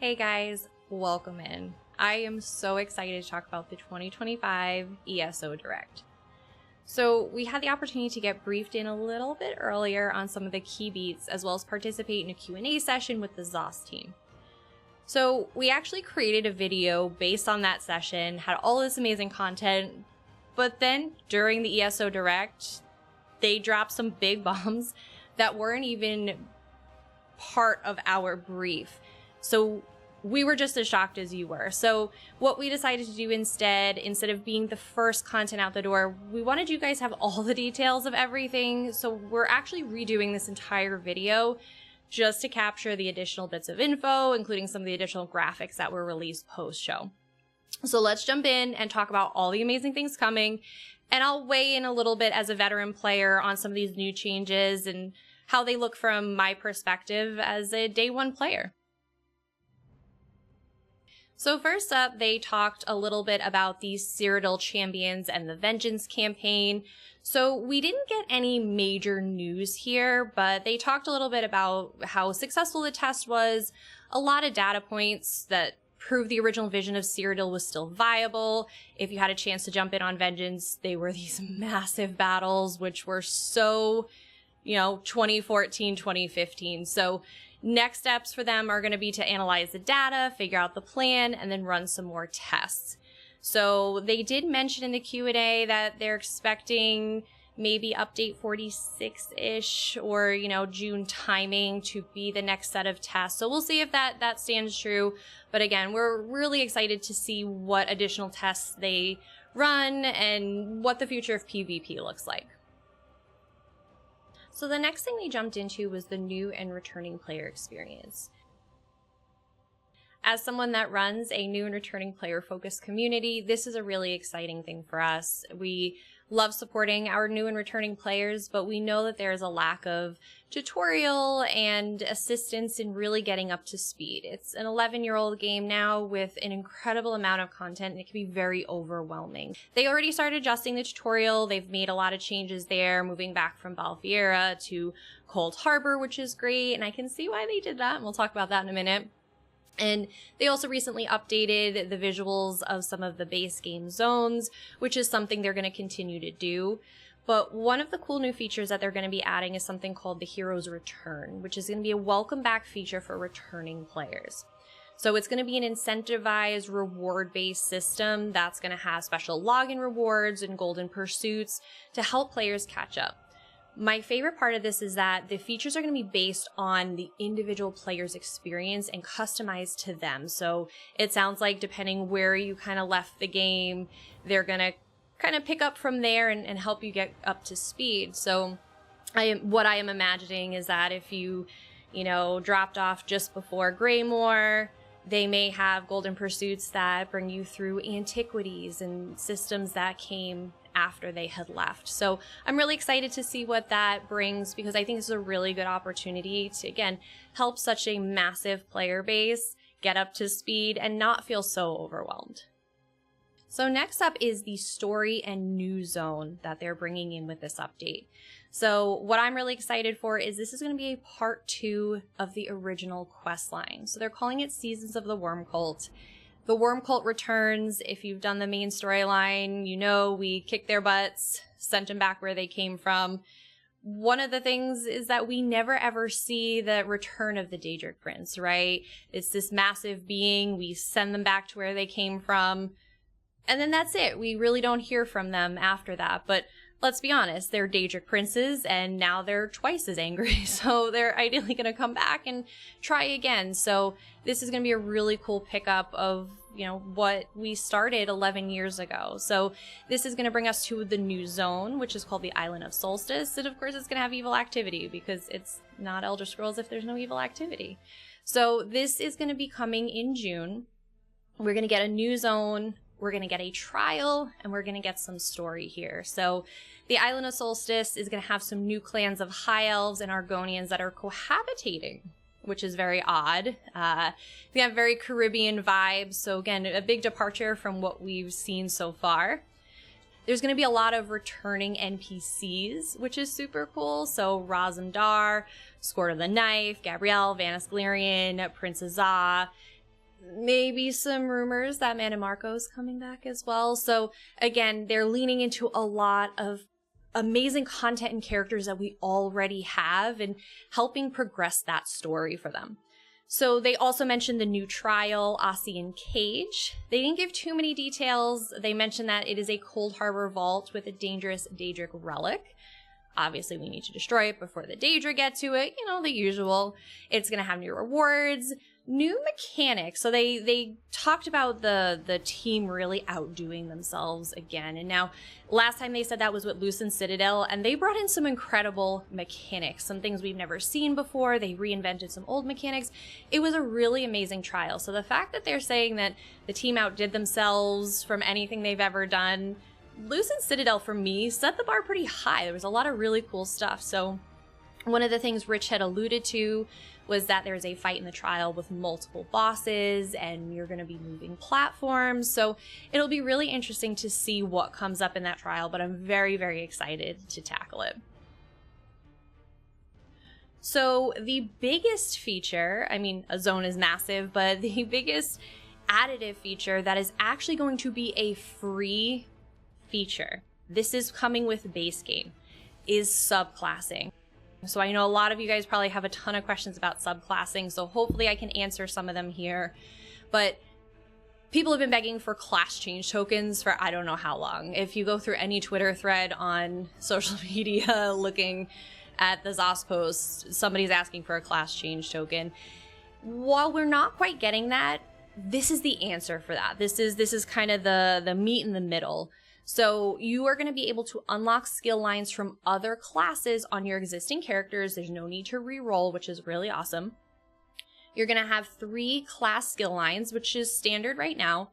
Hey guys, welcome in. I am so excited to talk about the 2025 ESO Direct. So we had the opportunity to get briefed in a little bit earlier on some of the key beats, as well as participate in a Q&A session with the ZOS team. So we actually created a video based on that session, had all this amazing content, but then during the ESO Direct, they dropped some big bombs that weren't even part of our brief. So we were just as shocked as you were. So what we decided to do instead of being the first content out the door, we wanted you guys to have all the details of everything. So we're actually redoing this entire video just to capture the additional bits of info, including some of the additional graphics that were released post-show. So let's jump in and talk about all the amazing things coming. And I'll weigh in a little bit as a veteran player on some of these new changes and how they look from my perspective as a day one player. So first up, they talked a little bit about the Cyrodiil Champions and the Vengeance campaign. So we didn't get any major news here, but they talked a little bit about how successful the test was, a lot of data points that prove the original vision of Cyrodiil was still viable. If you had a chance to jump in on Vengeance, they were these massive battles, which were so, 2014, 2015. So next steps for them are going to be to analyze the data, figure out the plan, and then run some more tests. So they did mention in the Q&A that they're expecting maybe update 46-ish or, June timing to be the next set of tests. So we'll see if that stands true. But again, we're really excited to see what additional tests they run and what the future of PvP looks like. So the next thing they jumped into was the new and returning player experience. As someone that runs a new and returning player focused community, this is a really exciting thing for us. We love supporting our new and returning players, but we know that there is a lack of tutorial and assistance in really getting up to speed. It's an 11-year-old game now with an incredible amount of content, and it can be very overwhelming. They already started adjusting the tutorial. They've made a lot of changes there, moving back from Balfiera to Cold Harbor, which is great, and I can see why they did that, and we'll talk about that in a minute. And they also recently updated the visuals of some of the base game zones, which is something they're going to continue to do. But one of the cool new features that they're going to be adding is something called the Hero's Return, which is going to be a welcome back feature for returning players. So it's going to be an incentivized reward-based system that's going to have special login rewards and golden pursuits to help players catch up. My favorite part of this is that the features are going to be based on the individual player's experience and customized to them. So it sounds like depending where you kind of left the game, they're going to kind of pick up from there and help you get up to speed. So what I am imagining is that if you dropped off just before Greymoor, they may have golden pursuits that bring you through antiquities and systems that came after they had left. So I'm really excited to see what that brings, because I think this is a really good opportunity to, again, help such a massive player base get up to speed and not feel so overwhelmed. So next up is the story and new zone that they're bringing in with this update. So what I'm really excited for is this is going to be a part 2 of the original quest line. So they're calling it Seasons of the Worm Cult. The Worm Cult returns. If you've done the main storyline, we kicked their butts, sent them back where they came from. One of the things is that we never ever see the return of the Daedric Prince, right? It's this massive being. We send them back to where they came from. And then that's it. We really don't hear from them after that. But let's be honest, they're Daedric princes, and now they're twice as angry. So they're ideally going to come back and try again. So this is going to be a really cool pickup of, what we started 11 years ago. So this is going to bring us to the new zone, which is called the Island of Soltice. And of course, it's going to have evil activity, because it's not Elder Scrolls if there's no evil activity. So this is going to be coming in June. We're going to get a new zone. We're going to get a trial, and we're going to get some story here. So the Island of Solstice is going to have some new clans of High Elves and Argonians that are cohabitating, which is very odd. We have very Caribbean vibes. So again, a big departure from what we've seen so far. There's going to be a lot of returning NPCs, which is super cool. So Razumdar, Squirt of the Knife, Gabrielle, Vanis Galerian, Prince Azah. maybe some rumors that Mana Marco's coming back as well. So again, they're leaning into a lot of amazing content and characters that we already have and helping progress that story for them. So they also mentioned the new trial, Ossein Cage. They didn't give too many details. They mentioned that it is a Cold Harbor vault with a dangerous Daedric relic. Obviously, we need to destroy it before the Daedra get to it. You know, the usual. It's going to have new rewards, new mechanics. So they talked about the team really outdoing themselves again. And now, last time they said that was with Lucent Citadel, and they brought in some incredible mechanics, some things we've never seen before. They reinvented some old mechanics. It was a really amazing trial. So the fact that they're saying that the team outdid themselves from anything they've ever done, Lucent Citadel, for me, set the bar pretty high. There was a lot of really cool stuff. So one of the things Rich had alluded to was that there's a fight in the trial with multiple bosses, and you're going to be moving platforms. So it'll be really interesting to see what comes up in that trial, but I'm very, very excited to tackle it. So the biggest feature, I mean, a zone is massive, but the biggest additive feature that is actually going to be a free feature, this is coming with base game, is subclassing. So I know a lot of you guys probably have a ton of questions about subclassing, so hopefully I can answer some of them here. But people have been begging for class change tokens for I don't know how long. If you go through any Twitter thread on social media looking at the ZOS posts, somebody's asking for a class change token. While we're not quite getting that, this is the answer for that. This is kind of the meat in the middle. So you are going to be able to unlock skill lines from other classes on your existing characters. There's no need to re-roll, which is really awesome. You're going to have 3 class skill lines, which is standard right now.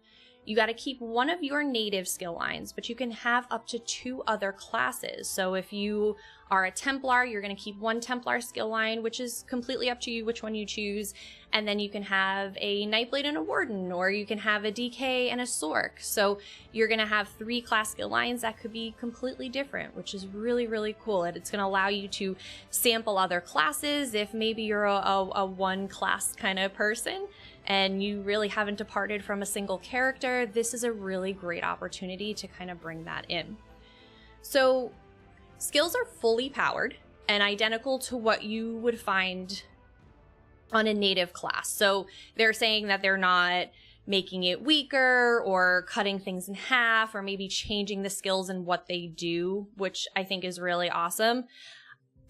You got to keep one of your native skill lines, but you can have up to 2 other classes. So if you are a Templar, you're going to keep 1 Templar skill line, which is completely up to you which one you choose. And then you can have a Nightblade and a Warden, or you can have a DK and a Sork. So you're going to have 3 class skill lines that could be completely different, which is really, really cool. And it's going to allow you to sample other classes if maybe you're a one class kind of person and you really haven't departed from a single character. This is a really great opportunity to kind of bring that in. So skills are fully powered and identical to what you would find on a native class. So they're saying that they're not making it weaker or cutting things in half or maybe changing the skills and what they do, which I think is really awesome.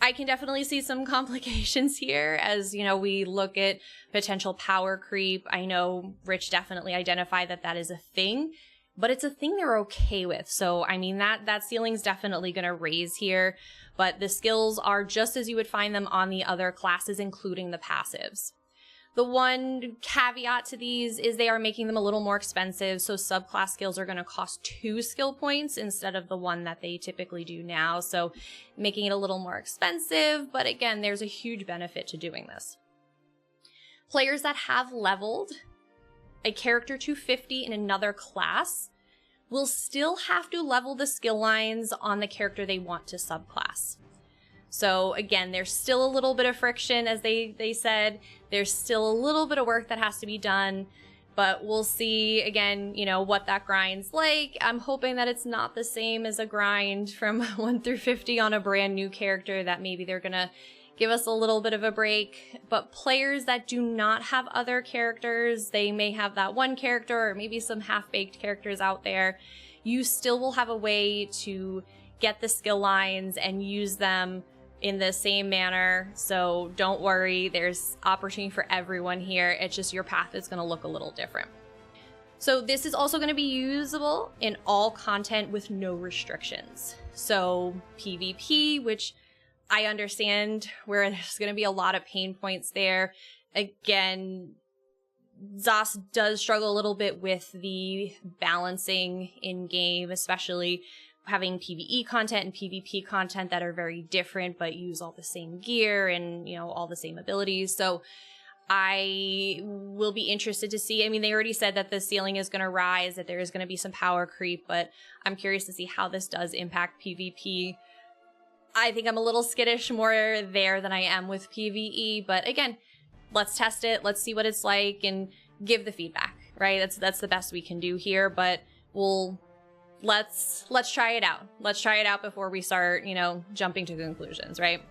I can definitely see some complications here as, you know, we look at potential power creep. I know Rich definitely identified that that is a thing, but it's a thing they're okay with. So, I mean, that ceiling's definitely going to raise here, but the skills are just as you would find them on the other classes, including the passives. The one caveat to these is they are making them a little more expensive, so subclass skills are going to cost 2 skill points instead of the 1 that they typically do now, so making it a little more expensive, but again, there's a huge benefit to doing this. Players that have leveled a character to 50 in another class will still have to level the skill lines on the character they want to subclass. So again, there's still a little bit of friction, as they said. There's still a little bit of work that has to be done, but we'll see, again, you know, what that grind's like. I'm hoping that it's not the same as a grind from 1 through 50 on a brand new character, that maybe they're gonna give us a little bit of a break. But players that do not have other characters, they may have that one character or maybe some half-baked characters out there, you still will have a way to get the skill lines and use them in the same manner. So don't worry, there's opportunity for everyone here. It's just your path is going to look a little different. So this is also going to be usable in all content with no restrictions. So PvP, which I understand where there's going to be a lot of pain points there. Again, ZOS does struggle a little bit with the balancing in game, especially having PvE content and PvP content that are very different but use all the same gear and, you know, all the same abilities. So I will be interested to see. I mean, they already said that the ceiling is going to rise, that there is going to be some power creep, but I'm curious to see how this does impact PvP. I think I'm a little skittish more there than I am with PvE, but again, let's test it. Let's see what it's like. And give the feedback, right? That's the best we can do here, but let's try it out. Let's try it out before we start, jumping to conclusions, right?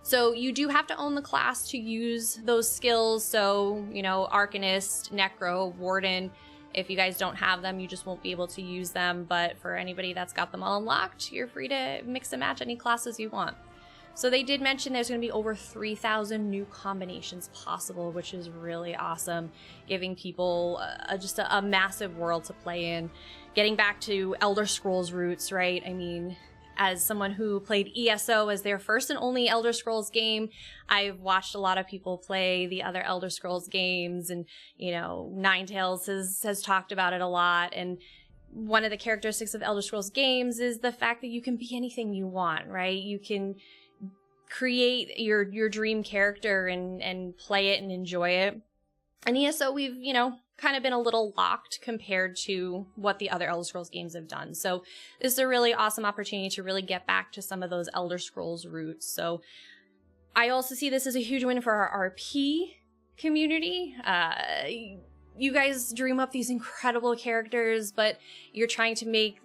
So you do have to own the class to use those skills. So, Arcanist, Necro, Warden, if you guys don't have them, you just won't be able to use them. But for anybody that's got them all unlocked, you're free to mix and match any classes you want. So they did mention there's going to be over 3,000 new combinations possible, which is really awesome, giving people just a massive world to play in. Getting back to Elder Scrolls roots, right? I mean, as someone who played ESO as their first and only Elder Scrolls game, I've watched a lot of people play the other Elder Scrolls games, and, Ninetales has talked about it a lot. And one of the characteristics of Elder Scrolls games is the fact that you can be anything you want, right? You can create your dream character and play it and enjoy it. And ESO, we've, kind of been a little locked compared to what the other Elder Scrolls games have done. So this is a really awesome opportunity to really get back to some of those Elder Scrolls roots. So I also see this as a huge win for our RP community. You guys dream up these incredible characters, but you're trying to make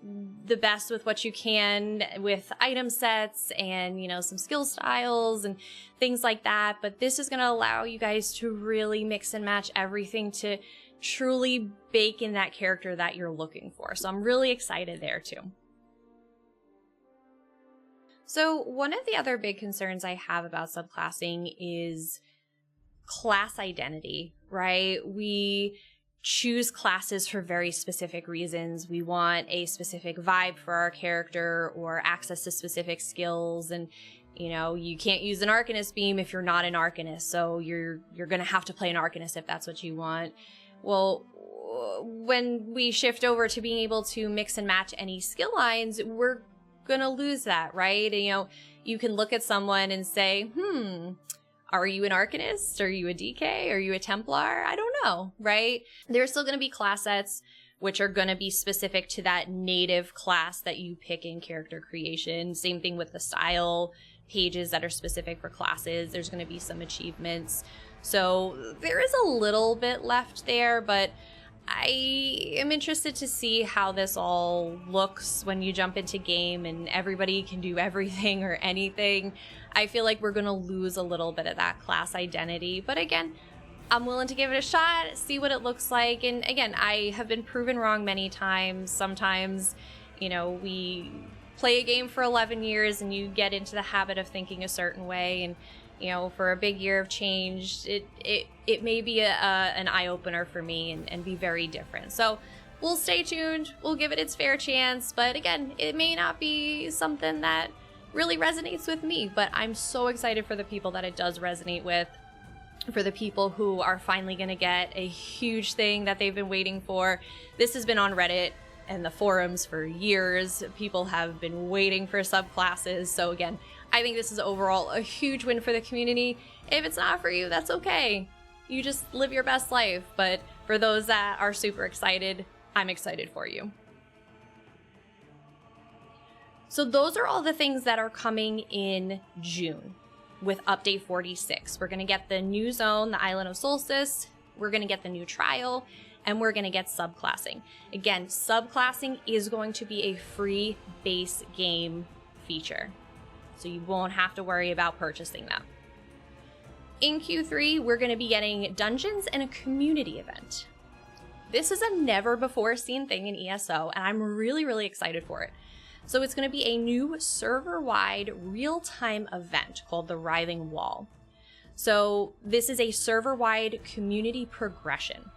the best with what you can with item sets and, some skill styles and things like that. But this is going to allow you guys to really mix and match everything to truly bake in that character that you're looking for. So I'm really excited there too. So one of the other big concerns I have about subclassing is class identity, right? We choose classes for very specific reasons. We want a specific vibe for our character or access to specific skills. And, you can't use an Arcanist beam if you're not an Arcanist. So you're going to have to play an Arcanist if that's what you want. Well, when we shift over to being able to mix and match any skill lines, we're going to lose that, right? You can look at someone and say, are you an Arcanist? Are you a DK? Are you a Templar? I don't know, right? There's still going to be class sets which are going to be specific to that native class that you pick in character creation. Same thing with the style pages that are specific for classes. There's going to be some achievements. So there is a little bit left there, but I am interested to see how this all looks when you jump into game and everybody can do everything or anything. I feel like we're going to lose a little bit of that class identity. But again, I'm willing to give it a shot, see what it looks like. And again, I have been proven wrong many times. Sometimes, we play a game for 11 years and you get into the habit of thinking a certain way. And for a big year of change, it may be an eye-opener for me and be very different. So we'll stay tuned. We'll give it its fair chance. But again, it may not be something that really resonates with me. But I'm so excited for the people that it does resonate with, for the people who are finally going to get a huge thing that they've been waiting for. This has been on Reddit and the forums for years. People have been waiting for subclasses. So again, I think this is overall a huge win for the community. If it's not for you, that's okay. You just live your best life. But for those that are super excited, I'm excited for you. So those are all the things that are coming in June with Update 46. We're going to get the new zone, the Island of Solstice. We're going to get the new trial. And we're going to get subclassing. Again, subclassing is going to be a free base game feature. So you won't have to worry about purchasing them. In Q3, we're going to be getting dungeons and a community event. This is a never before seen thing in ESO, and I'm really, really excited for it. So it's going to be a new server-wide real-time event called the Writhing Wall. So this is a server-wide community progression.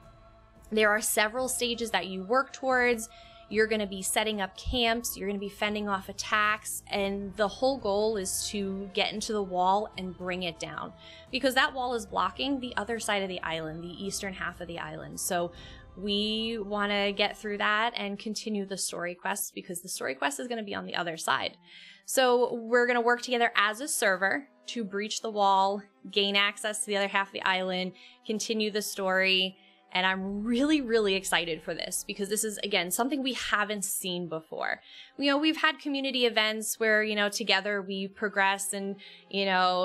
There are several stages that you work towards. You're going to be setting up camps, you're going to be fending off attacks, and the whole goal is to get into the wall and bring it down. Because that wall is blocking the other side of the island, the eastern half of the island. So we want to get through that and continue the story quests, because the story quest is going to be on the other side. So we're going to work together as a server to breach the wall, gain access to the other half of the island, continue the story. And I'm really, really excited for this because this is, again, something we haven't seen before. We've had community events where, together we progress and,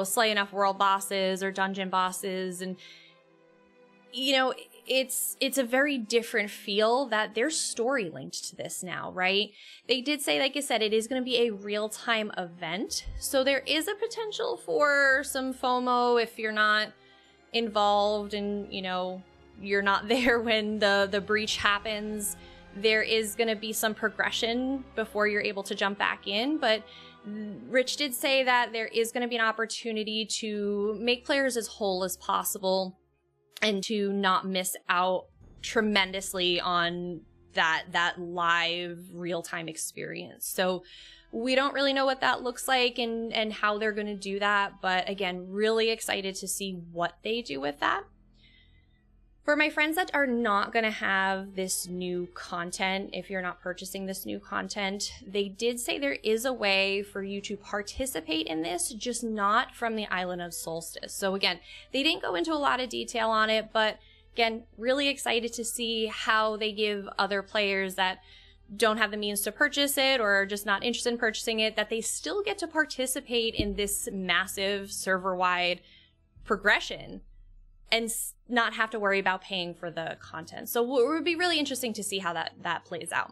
slay enough world bosses or dungeon bosses. And, it's a very different feel that there's story linked to this now, right? They did say, like I said, it is going to be a real-time event. So there is a potential for some FOMO if you're not involved and, you know, you're not there when the breach happens. There is going to be some progression before you're able to jump back in, but Rich did say that there is going to be an opportunity to make players as whole as possible and to not miss out tremendously on that live real-time experience. So we don't really know what that looks like and how they're going to do that, but again, really excited to see what they do with that. For my friends that are not going to have this new content, if you're not purchasing this new content, they did say there is a way for you to participate in this, just not from the island of Solstice. So again, they didn't go into a lot of detail on it, but again, really excited to see how they give other players that don't have the means to purchase it or are just not interested in purchasing it, that they still get to participate in this massive server-wide progression and not have to worry about paying for the content. So it would be really interesting to see how that plays out.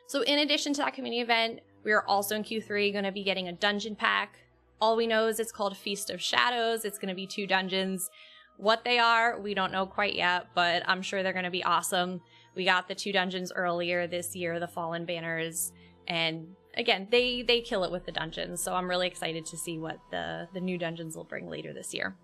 So in addition to that community event, we are also in Q3 going to be getting a dungeon pack. All we know is it's called Feast of Shadows. It's going to be 2 dungeons. What they are, we don't know quite yet, but I'm sure they're going to be awesome. We got the 2 dungeons earlier this year, the Fallen Banners, and again, they kill it with the dungeons. So I'm really excited to see what the new dungeons will bring later this year.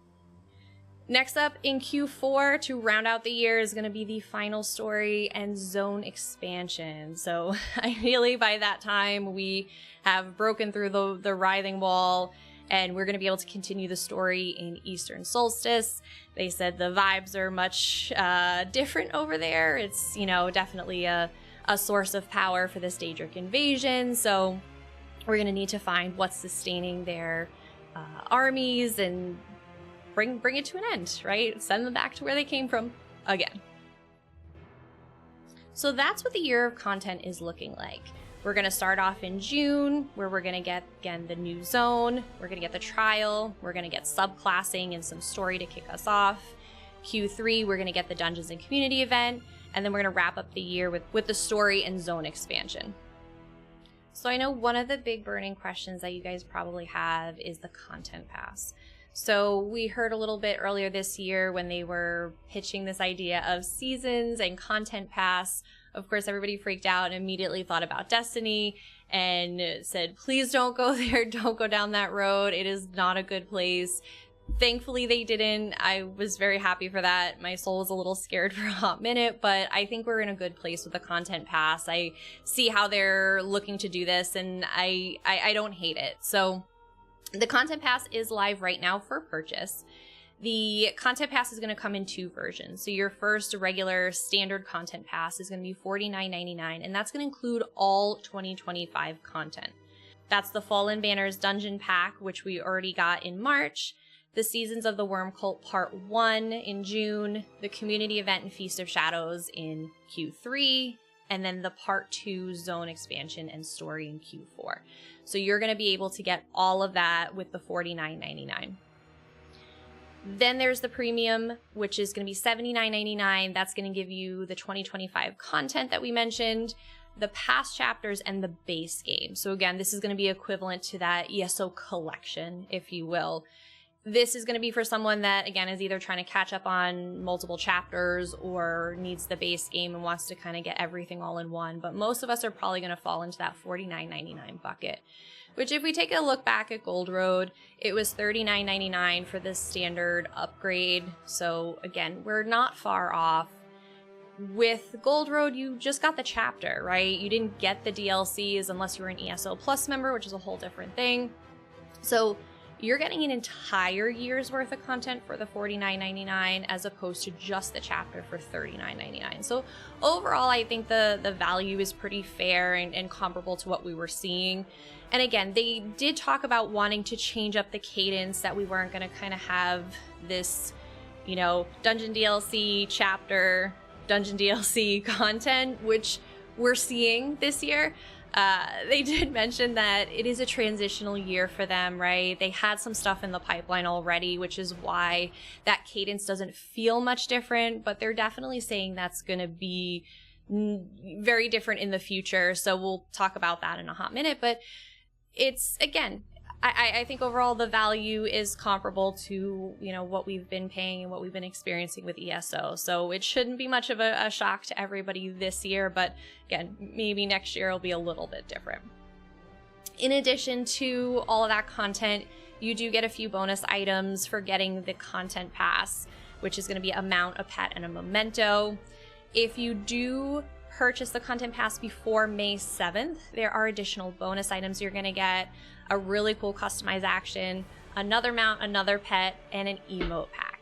Next up in Q4 to round out the year is going to be the final story and zone expansion. So ideally by that time we have broken through the Writhing wall and we're going to be able to continue the story in Eastern Solstice. They said the vibes are much different over there. It's, you know, definitely a source of power for the Daedric invasion. So we're going to need to find what's sustaining their armies and bring it to an end, right? Send them back to where they came from again. So that's what the year of content is looking like. We're going to start off in June, where we're going to get, again, the new zone. We're going to get the trial. We're going to get subclassing and some story to kick us off. Q3, we're going to get the Dungeons and Community event. And then we're going to wrap up the year with the story and zone expansion. So I know one of the big burning questions that you guys probably have is the Content Pass. So we heard a little bit earlier this year when they were pitching this idea of seasons and Content Pass. Of course, everybody freaked out and immediately thought about Destiny and said, please don't go there. Don't go down that road. It is not a good place. Thankfully, they didn't. I was very happy for that. My soul was a little scared for a hot minute, but I think we're in a good place with the Content Pass. I see how they're looking to do this, and I don't hate it. So the Content Pass is live right now for purchase. The Content Pass is going to come in 2 versions. So your first regular standard Content Pass is going to be $49.99, and that's going to include all 2025 content. That's the Fallen Banners Dungeon Pack, which we already got in March, the Seasons of the Worm Cult Part 1 in June, the Community Event and Feast of Shadows in Q3, and then the Part 2 Zone Expansion and Story in Q4. So you're going to be able to get all of that with the $49.99. Then there's the Premium, which is going to be $79.99. That's going to give you the 2025 content that we mentioned, the past chapters, and the base game. So again, this is going to be equivalent to that ESO collection, if you will. This is going to be for someone that, again, is either trying to catch up on multiple chapters or needs the base game and wants to kind of get everything all in one. But most of us are probably going to fall into that $49.99 bucket, which if we take a look back at Gold Road, it was $39.99 for the standard upgrade. So again, we're not far off. With Gold Road, you just got the chapter, right? You didn't get the DLCs unless you were an ESO Plus member, which is a whole different thing. So you're getting an entire year's worth of content for the $49.99 as opposed to just the chapter for $39.99. So overall, I think the value is pretty fair and comparable to what we were seeing. And again, they did talk about wanting to change up the cadence, that we weren't going to kind of have this, you know, dungeon DLC chapter, dungeon DLC content, which we're seeing this year. They did mention that it is a transitional year for them, right? They had some stuff in the pipeline already, which is why that cadence doesn't feel much different, but they're definitely saying that's going to be very different in the future. So we'll talk about that in a hot minute, but it's, again, I think overall the value is comparable to, you know, what we've been paying and what we've been experiencing with ESO. So it shouldn't be much of a shock to everybody this year, but again, maybe next year will be a little bit different. In addition to all of that content, you do get a few bonus items for getting the Content Pass, which is going to be a mount, a pet, and a memento. If you do purchase the Content Pass before May 7th, there are additional bonus items you're going to get. A really cool customized action, another mount, another pet, and an emote pack.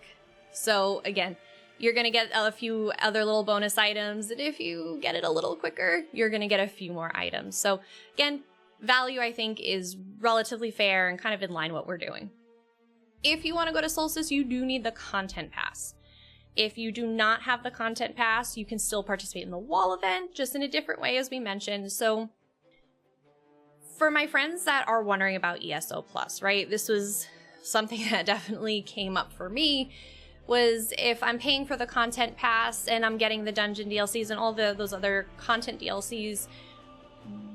So again, you're going to get a few other little bonus items, and if you get it a little quicker, you're going to get a few more items. So again, value I think is relatively fair and kind of in line what we're doing. If you want to go to Solstice, you do need the Content Pass. If you do not have the Content Pass, you can still participate in the wall event, just in a different way as we mentioned. So for my friends that are wondering about ESO Plus, right, this was something that definitely came up for me, was if I'm paying for the Content Pass and I'm getting the Dungeon DLCs and all those other content DLCs,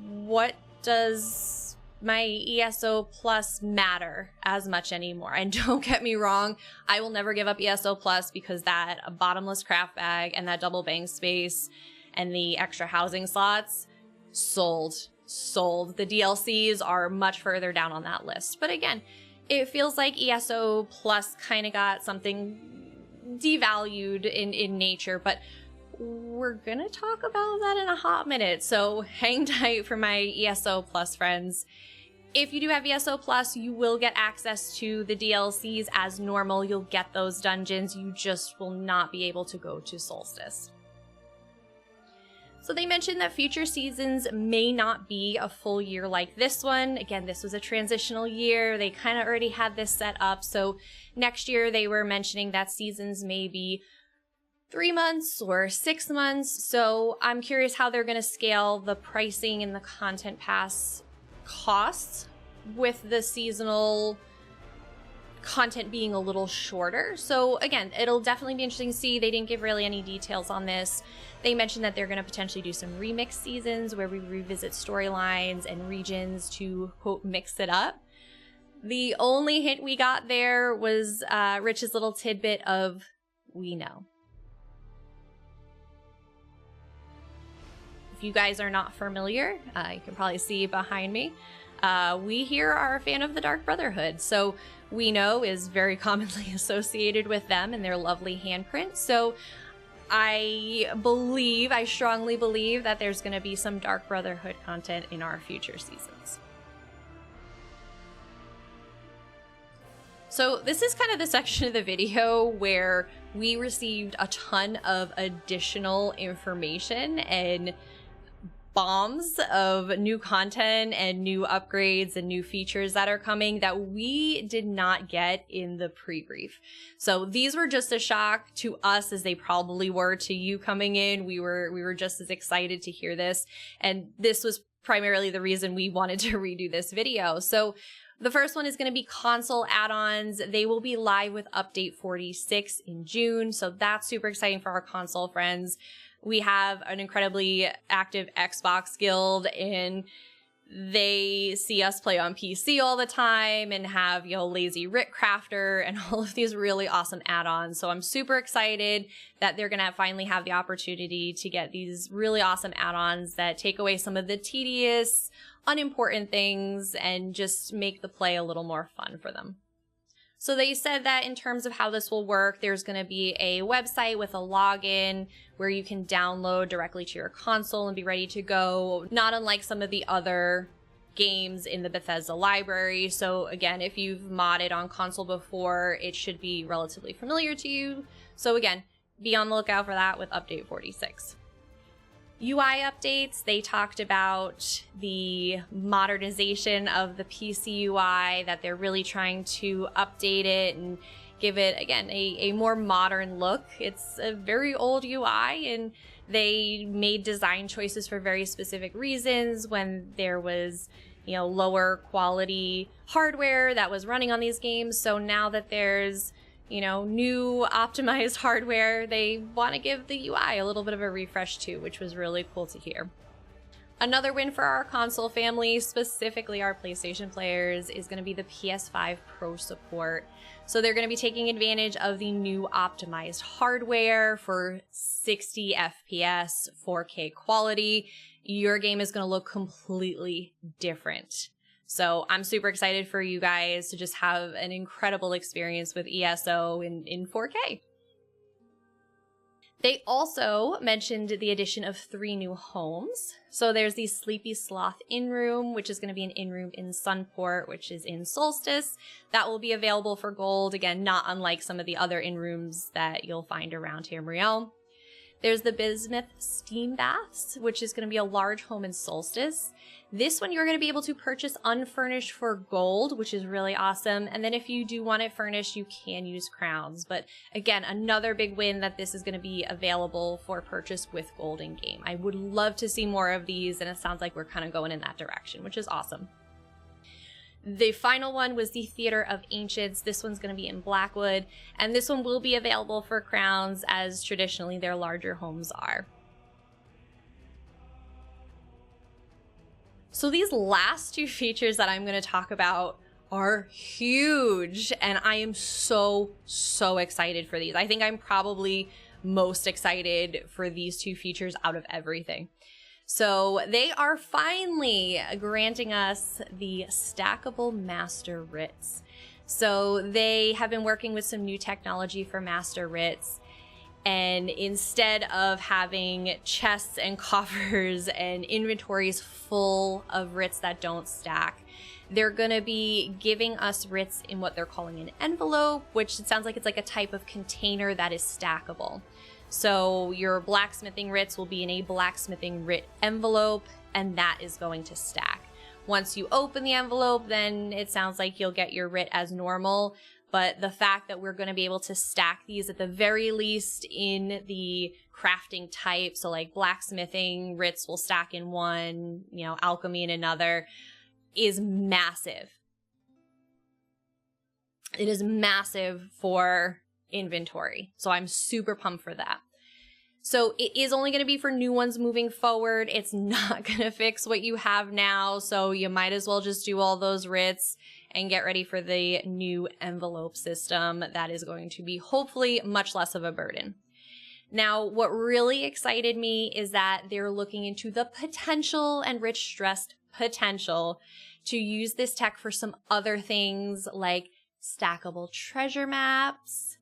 what does my ESO Plus matter as much anymore? And don't get me wrong, I will never give up ESO Plus because that bottomless craft bag and that double bank space and the extra housing slots sold. The DLCs are much further down on that list. But again, it feels like ESO Plus kind of got something devalued in nature, but we're gonna talk about that in a hot minute. So hang tight for my ESO Plus friends. If you do have ESO Plus, you will get access to the DLCs as normal. You'll get those dungeons. You just will not be able to go to Solstice. So they mentioned that future seasons may not be a full year like this one. Again, this was a transitional year. They kind of already had this set up. So next year they were mentioning that seasons may be 3 months or 6 months. So I'm curious how they're going to scale the pricing and the Content Pass costs with the seasonal content being a little shorter. So again, it'll definitely be interesting to see. They didn't give really any details on this. They mentioned that they're going to potentially do some remix seasons where we revisit storylines and regions to, quote, mix it up. The only hint we got there was Rich's little tidbit of, we know. If you guys are not familiar, you can probably see behind me, we here are a fan of the Dark Brotherhood. So we know is very commonly associated with them and their lovely handprint. So I strongly believe that there's going to be some Dark Brotherhood content in our future seasons. So this is kind of the section of the video where we received a ton of additional information and bombs of new content and new upgrades and new features that are coming that we did not get in the pre-brief. So these were just a shock to us as they probably were to you coming in. We were just as excited to hear this, and this was primarily the reason we wanted to redo this video. So the first one is going to be console add-ons. They will be live with update 46 in June, so that's super exciting for our console friends. We have an incredibly active Xbox guild, and they see us play on PC all the time and have, you know, Lazy Rick Crafter and all of these really awesome add-ons. So I'm super excited that they're going to finally have the opportunity to get these really awesome add-ons that take away some of the tedious, unimportant things and just make the play a little more fun for them. So they said that in terms of how this will work, there's going to be a website with a login where you can download directly to your console and be ready to go, not unlike some of the other games in the Bethesda library. So again, if you've modded on console before, it should be relatively familiar to you. So again, be on the lookout for that with update 46. UI updates, they talked about the modernization of the PC UI, that they're really trying to update it and give it, again, a more modern look. It's a very old UI, and They made design choices for very specific reasons when there was, you know, lower quality hardware that was running on these games. So now that there's, you know, new optimized hardware, they want to give the UI a little bit of a refresh too, which was really cool to hear. Another win for our console family, specifically our PlayStation players, is going to be the PS5 Pro Support. So they're going to be taking advantage of the new optimized hardware for 60 FPS, 4K quality. Your game is going to look completely different. So I'm super excited for you guys to just have an incredible experience with ESO in 4K. They also mentioned the addition of 3 new homes. So there's the Sleepy Sloth In-Room, which is going to be an in-room in Sunport, which is in Solstice. That will be available for gold. Again, not unlike some of the other in-rooms that you'll find around Tamriel. There's the Bismuth Steam Baths, which is going to be a large home in Solstice. This one you're going to be able to purchase unfurnished for gold, which is really awesome. And then if you do want it furnished, you can use crowns. But again, another big win that this is going to be available for purchase with gold in game. I would love to see more of these, and it sounds like we're kind of going in that direction, which is awesome. The final one was the Theater of Ancients. This one's going to be in Blackwood, and this one will be available for crowns, as traditionally their larger homes are. So these last 2 features that I'm going to talk about are huge, and I am so excited for these. I think I'm probably most excited for these 2 features out of everything. So they are finally granting us the Stackable Master Writs. So they have been working with some new technology for Master Writs, and instead of having chests and coffers and inventories full of writs that don't stack, they're going to be giving us writs in what they're calling an envelope, which it sounds like it's like a type of container that is stackable. So your blacksmithing writs will be in a blacksmithing writ envelope, and that is going to stack. Once you open the envelope, then it sounds like you'll get your writ as normal. But the fact that we're going to be able to stack these at the very least in the crafting type, so like blacksmithing writs will stack in one, you know, alchemy in another, is massive. It is massive for inventory. So I'm super pumped for that. So it is only going to be for new ones moving forward. It's not going to fix what you have now. So you might as well just do all those writs and get ready for the new envelope system that is going to be hopefully much less of a burden. Now, what really excited me is that they're looking into the potential, and Rich stressed potential, to use this tech for some other things like stackable treasure maps,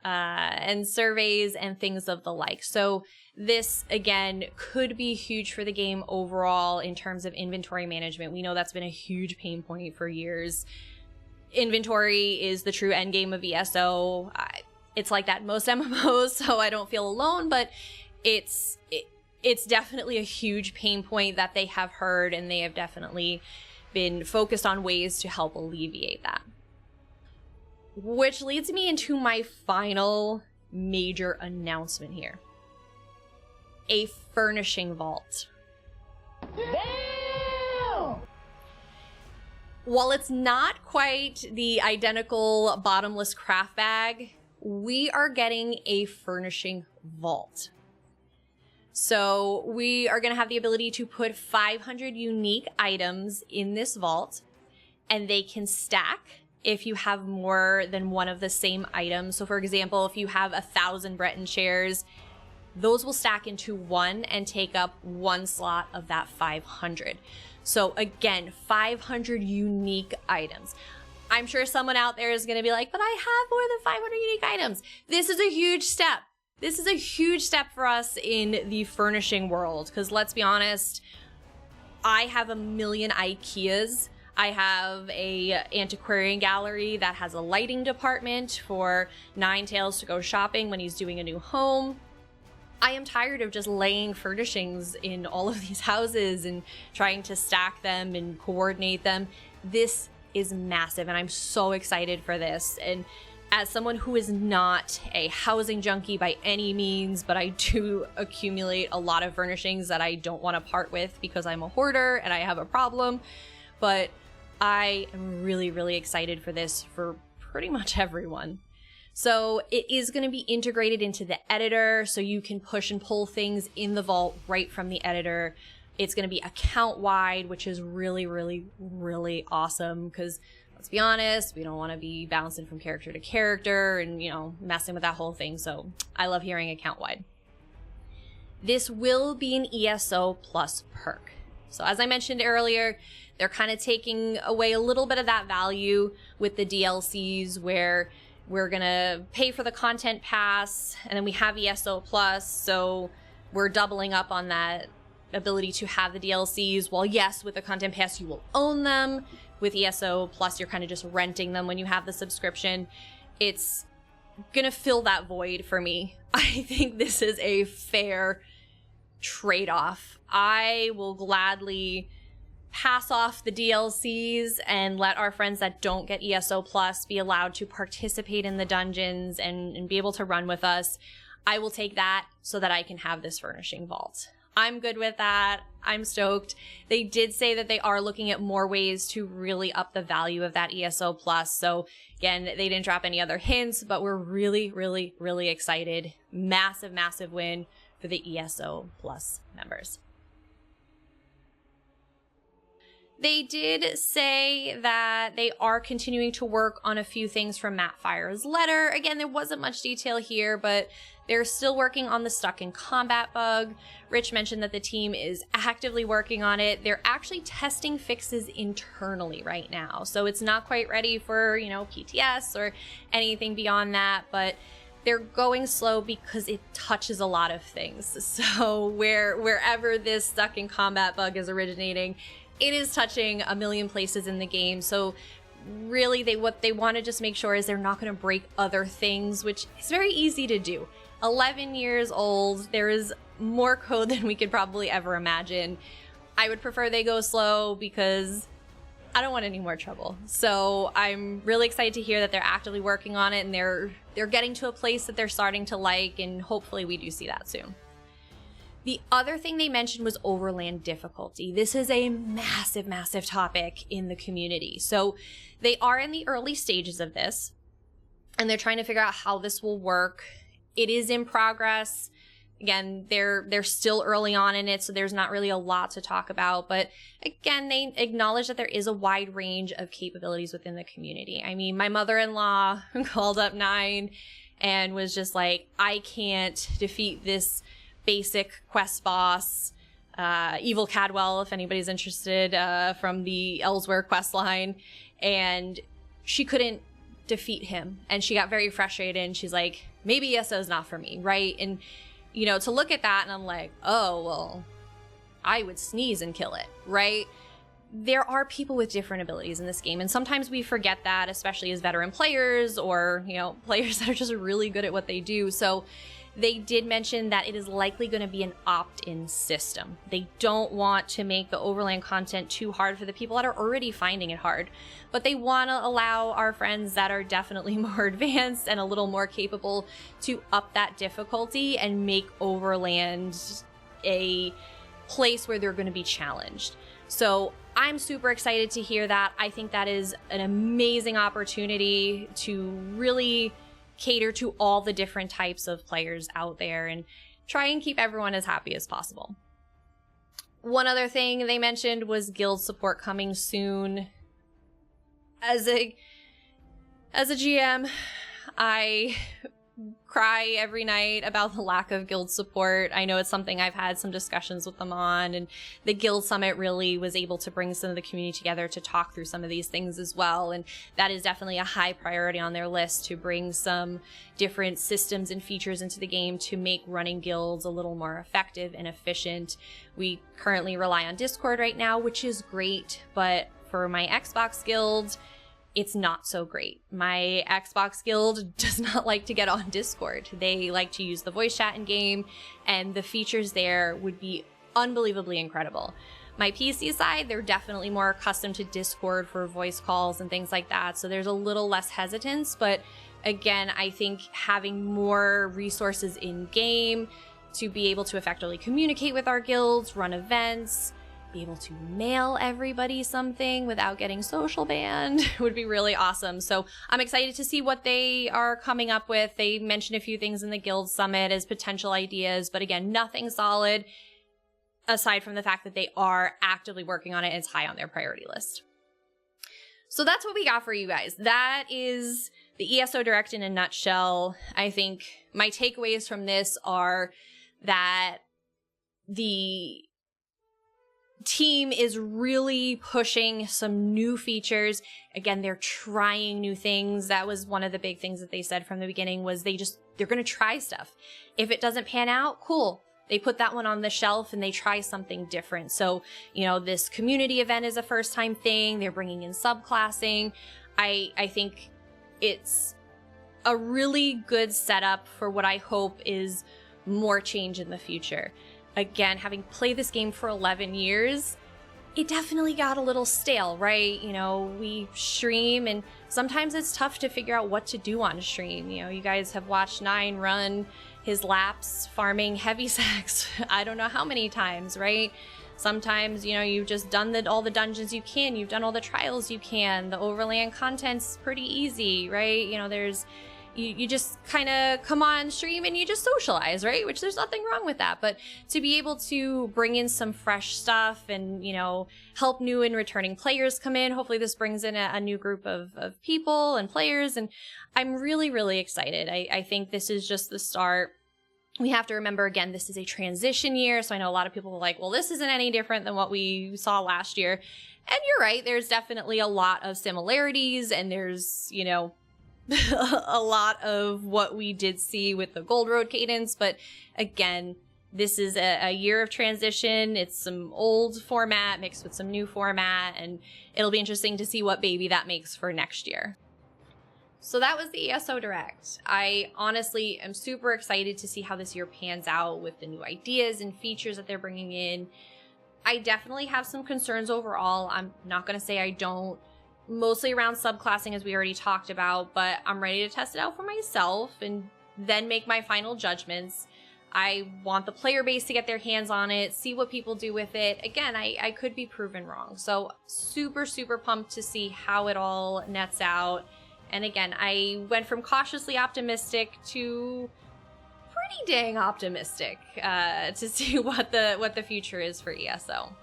and surveys and things of the like. So this, again, could be huge for the game overall in terms of inventory management. We know that's been a huge pain point for years. Inventory is the true end game of ESO. It's like that in most MMOs, so I don't feel alone, but it's definitely a huge pain point that they have heard, and they have definitely been focused on ways to help alleviate that. Which leads me into my final major announcement here. A Furnishing Vault. Damn! While it's not quite the identical bottomless craft bag, we are getting a Furnishing Vault. So we are going to have the ability to put 500 unique items in this vault, and they can stack if you have more than one of the same items. So for example, if you have 1,000 Breton chairs, those will stack into one and take up one slot of that 500. So again, 500 unique items. I'm sure someone out there is going to be like, but I have more than 500 unique items. This is a huge step. This is a huge step for us in the furnishing world, because let's be honest, I have a million IKEAs. I have a antiquarian gallery that has a lighting department for Ninetails to go shopping when he's doing a new home. I am tired of just laying furnishings in all of these houses and trying to stack them and coordinate them. This is massive, and I'm so excited for this. And As someone who is not a housing junkie by any means, but I do accumulate a lot of furnishings that I don't want to part with because I'm a hoarder and I have a problem. But I am really, really excited for this for pretty much everyone. So it is going to be integrated into the editor, so you can push and pull things in the vault right from the editor. It's going to be account wide, which is really, really, really awesome because let's be honest, we don't want to be bouncing from character to character and, you know, messing with that whole thing. So I love hearing account wide. This will be an ESO Plus perk. So as I mentioned earlier, they're kind of taking away a little bit of that value with the DLCs where we're going to pay for the content pass and then we have ESO Plus. So we're doubling up on that ability to have the DLCs. While yes, with the content pass, you will own them. With ESO Plus, you're kind of just renting them when you have the subscription. It's gonna fill that void for me. I think this is a fair trade-off. I will gladly pass off the DLCs and let our friends that don't get ESO Plus be allowed to participate in the dungeons and be able to run with us. I will take that so that I can have this Furnishing Vault. I'm good with that. I'm stoked. They did say that they are looking at more ways to really up the value of that ESO Plus. So again, they didn't drop any other hints, but we're really, really, really excited. Massive, massive win for the ESO Plus members. They did say that they are continuing to work on a few things from Matt Fire's letter. Again, there wasn't much detail here, but they're still working on the stuck in combat bug. Rich mentioned that the team is actively working on it. They're actually testing fixes internally right now. So it's not quite ready for, you know, PTS or anything beyond that, but they're going slow because it touches a lot of things. So wherever this stuck in combat bug is originating, it is touching a million places in the game. So really what they want to just make sure is they're not going to break other things, which is very easy to do. 11 years old, there is more code than we could probably ever imagine. I would prefer they go slow because I don't want any more trouble. So I'm really excited to hear that they're actively working on it and they're getting to a place that they're starting to like, and hopefully we do see that soon. The other thing they mentioned was Overland Difficulty. This is a massive, massive topic in the community. So they are in the early stages of this, and they're trying to figure out how this will work. It is in progress. Again, they're still early on in it, so there's not really a lot to talk about. But again, they acknowledge that there is a wide range of capabilities within the community. I mean, my mother-in-law called up 9 and was just like, I can't defeat this basic quest boss, Evil Cadwell, if anybody's interested, from the Elsewhere quest line, and she couldn't defeat him, and she got very frustrated, and she's like, maybe ESO is not for me, right? And you know, to look at that, and I'm like, oh, well, I would sneeze and kill it, right? There are people with different abilities in this game, and sometimes we forget that, especially as veteran players or, you know, players that are just really good at what they do. So they did mention that it is likely going to be an opt-in system. They don't want to make the Overland content too hard for the people that are already finding it hard, but they want to allow our friends that are definitely more advanced and a little more capable to up that difficulty and make Overland a place where they're going to be challenged. So I'm super excited to hear that. I think that is an amazing opportunity to really cater to all the different types of players out there and try and keep everyone as happy as possible. One other thing they mentioned was guild support coming soon. As a GM, I cry every night about the lack of guild support. I know it's something I've had some discussions with them on, and the Guild Summit really was able to bring some of the community together to talk through some of these things as well, and that is definitely a high priority on their list, to bring some different systems and features into the game to make running guilds a little more effective and efficient. We currently rely on Discord right now, which is great, but for my Xbox guild, it's not so great. My Xbox guild does not like to get on Discord. They like to use the voice chat in game, and the features there would be unbelievably incredible. My PC side, they're definitely more accustomed to Discord for voice calls and things like that, so there's a little less hesitance. But again, I think having more resources in game to be able to effectively communicate with our guilds, run events, be able to mail everybody something without getting social banned would be really awesome. So I'm excited to see what they are coming up with. They mentioned a few things in the Guild Summit as potential ideas, but again, nothing solid aside from the fact that they are actively working on it and it's high on their priority list. So that's what we got for you guys. That is the ESO Direct in a nutshell. I think my takeaways from this are that the team is really pushing some new features. Again, they're trying new things. That was one of the big things that they said from the beginning was they're going to try stuff. If it doesn't pan out, cool. They put that one on the shelf and they try something different. So, you know, this community event is a first time thing. They're bringing in subclassing. I think it's a really good setup for what I hope is more change in the future. Again, having played this game for 11 years, it definitely got a little stale, right? You know, we stream and sometimes it's tough to figure out what to do on stream. You know, you guys have watched Nine run his laps farming heavy sacks I don't know how many times, right? Sometimes, you know, you've just done all the dungeons you can, you've done all the trials you can, the overland content's pretty easy, right? You know, you just kind of come on stream and you just socialize, right? Which there's nothing wrong with that. But to be able to bring in some fresh stuff and, you know, help new and returning players come in, hopefully this brings in a new group of people and players. And I'm really, really excited. I think this is just the start. We have to remember, again, this is a transition year. So I know a lot of people are like, well, this isn't any different than what we saw last year. And you're right. There's definitely a lot of similarities and there's, you know, a lot of what we did see with the Gold Road cadence, but again, this is a year of transition. It's some old format mixed with some new format, and it'll be interesting to see what baby that makes for next year. So that was the ESO Direct. I honestly am super excited to see how this year pans out with the new ideas and features that they're bringing in. I definitely have some concerns overall. I'm not going to say I don't. Mostly around subclassing, as we already talked about, but I'm ready to test it out for myself and then make my final judgments. I want the player base to get their hands on it, see what people do with it. Again, I could be proven wrong. So super, super pumped to see how it all nets out. And again, I went from cautiously optimistic to pretty dang optimistic to see what the future is for ESO.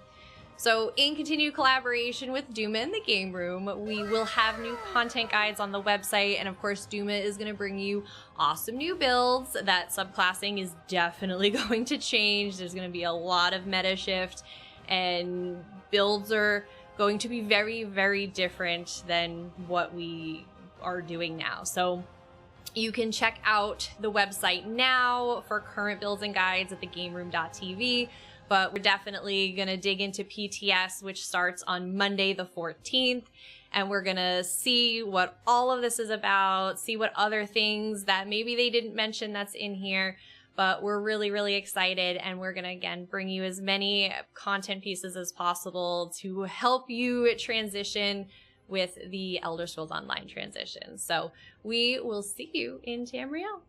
So in continued collaboration with Duma in the Game Room, we will have new content guides on the website. And of course, Duma is going to bring you awesome new builds. That subclassing is definitely going to change. There's going to be a lot of meta shift and builds are going to be very, very different than what we are doing now. So you can check out the website now for current builds and guides at thegameroom.tv. But we're definitely going to dig into PTS, which starts on Monday the 14th. And we're going to see what all of this is about, see what other things that maybe they didn't mention that's in here. But we're really, really excited. And we're going to, again, bring you as many content pieces as possible to help you transition with the Elder Scrolls Online transition. So we will see you in Tamriel.